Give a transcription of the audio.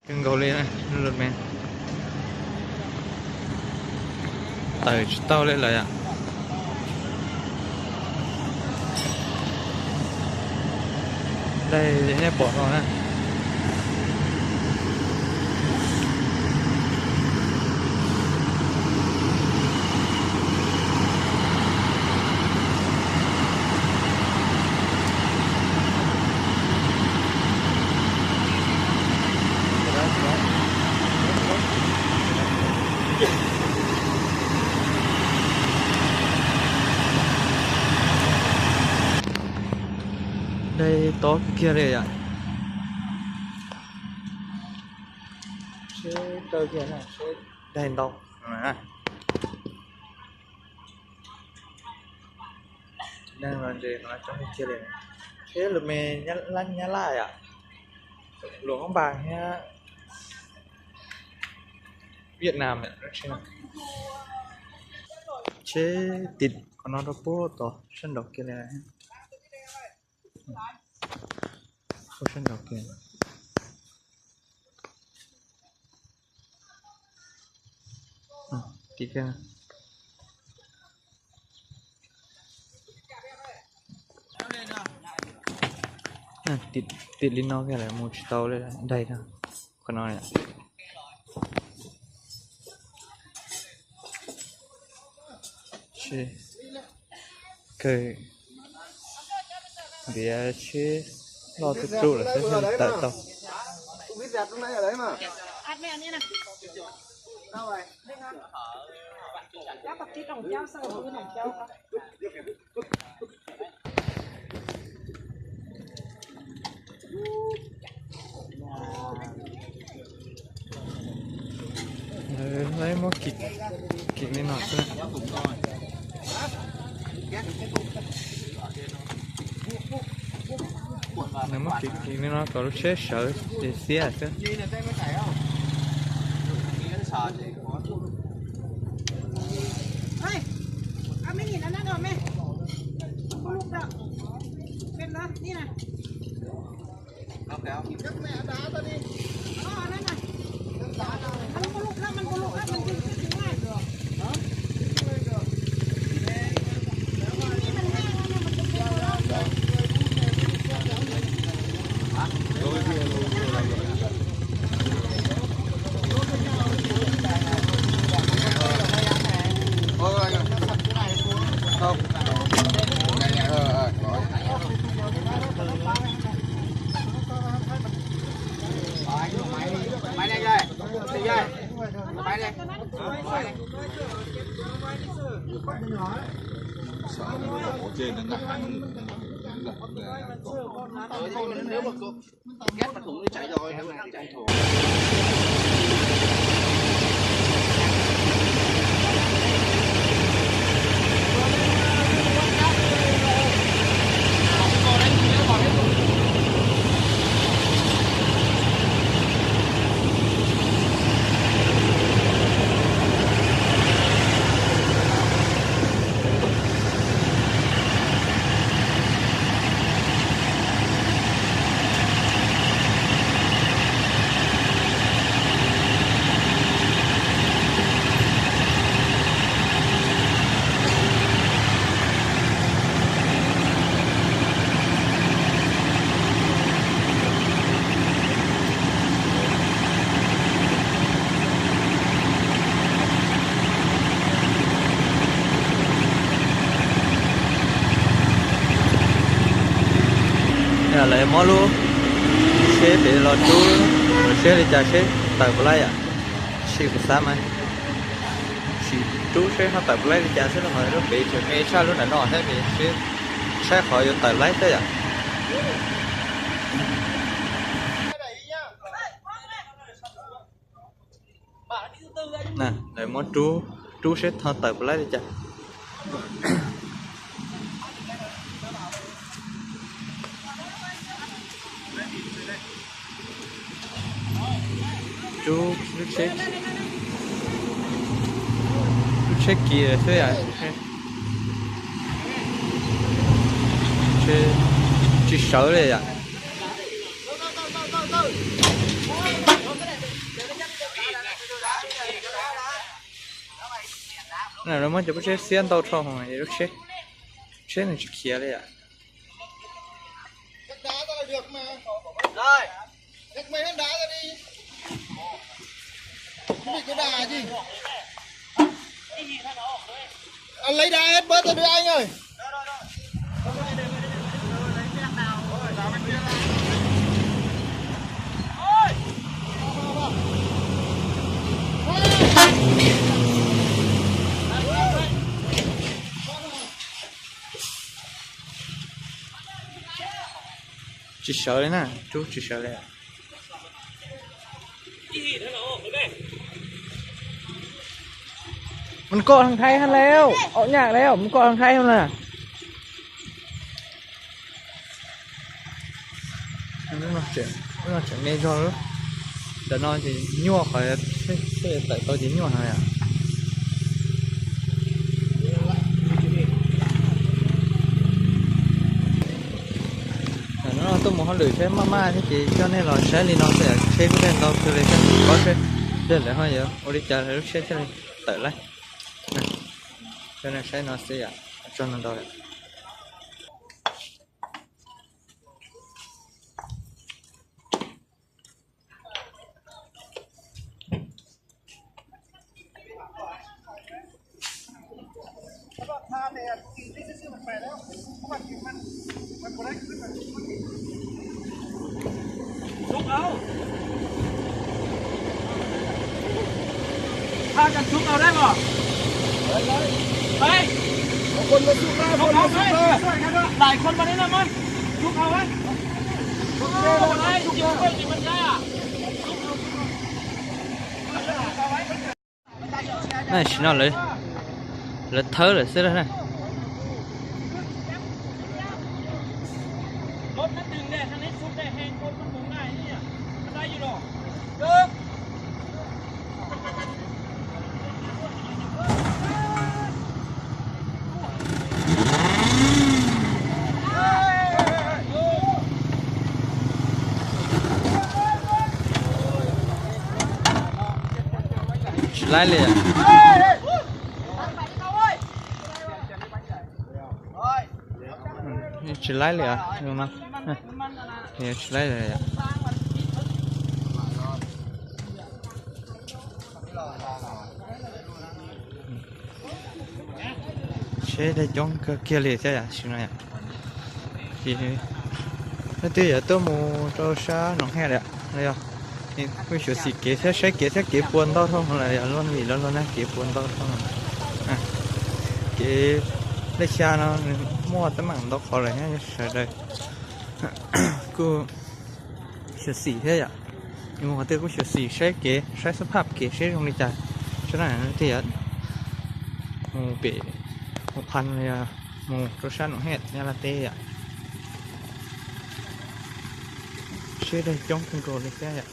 Đừng gấu lên này, lượt men. Tải tao lên lại ạ. Đây để nhét bỏ vào nè. Đây to kia đây ạ. Xe to kia này, xe đèn đâu này. Đang là gì nó trong cái kia này. Thế là mình nhá lại ạ. Luồng ông bàng nha. Việt Nam này nó chế tịt còn nó đâu bố to sân độc kia này. Sân độc kia. Tiga. Tịt lên nó kia là một tàu lên đây thôi. Còn nó này. Chế cái để chế lo tự trụ là sẽ tại tàu. Không biết dẹp lúc nãy ở đấy mà. Ăn mẹ này nè. Đâu rồi? Các bác tí đồng trao sao rồi đồng trao không? Lấy một kịch lên nó xem. Nếu mà kịch lên nó có lúc chết sợ để xé chứ. Ê, anh mới nhìn nó rồi mẹ. Không lúc đâu. Bên đó, đi nè. Các mẹ đá ta đi. Đây này. Anh có lúc lắm, mình đi cái này được. Hả? Không. Máy này đây. Đi đây. Máy đây. Sợ ở trên nó nặng. Nếu mà ghét mà thủng thì chạy rồi, nếu mà chạy thủng. Là lấy mỏ luôn. Xe để lo chú, xe để trả xe tại bữa nay ạ. Xe của sao mà? Xe chú xe họ tại bữa nay trả xe là họ nó bị chuyện nghe sao lúc này nó thế bị xe khỏi vô tại lấy thế ạ. Nè, lấy mỏ chú xe họ tại bữa nay trả. Chú check kia thế à? Chứ sợ đấy ạ. này nó mới cho bác sĩ xiên tàu thong này bác sĩ này chỉ kia đấy à Nhắc đá tao là được mà. Rồi. Nhắc mấy hết đá ra đi. Không bị có đá gì. Anh lấy đá hết bớt ra đưa anh ơi. chỉ sợ đấy nè chú chỉ sợ đấy àมันเกาะทางไทยทันแล้วออกยากแล้วมันเกาะทางไทยทันน่ะnó chuyện nghe cho nữa để nó thì nhua khỏi tại tôi chỉ nhua thôi à nó tôi muốn họ lười thế mama thế chị cho nên là sẽ đi nó sẽ chế cái đèn đâu thì sẽ có chế để lại hơi vậy ôi đi chờ lúc chế cho nên tự lấy cho nên sẽ nó sẽ cho nó đâu Xúc áo. Tha cho xúc áo đấy mà. Đây. Con nó xuống ra, con nó xuống ra. Lại con vào đây nè con. Xúc áo ấy. Xúc áo đây, xúc áo thì mình ra à. này chỉ nó lấy thớ là xếp đây này Rốt nóดึงได้ทางนี้ซุกได้แฮงคนมันหมุนได้เนี่ยมันได้อยู่หรอดึง chỉ lái liền chỉ lái liền đúng không thì chỉ lái liền chế để chống cái kia liền thế à xin này thì nó tuy giờ tôi mua cho xa nó hè đấy đây không thì cái chỗ xịt kế sẽ kế buồn tao thôi là luôn vì luôn á kế buồn tao thôi à kế lấy xa nó mua tấm bằng tao khó lại nhá sợ đây cứ chỗ xịt thế ạ nhưng mà tôi có chỗ xịt sẽ sắp hấp kế sẽ không đi chạy chỗ này nó thì mua bị 6,000เลยอะหมูรสชาติของเห็ดยาลาเต้อะชื่อได้จ้องคุณโกเลยแค่อะ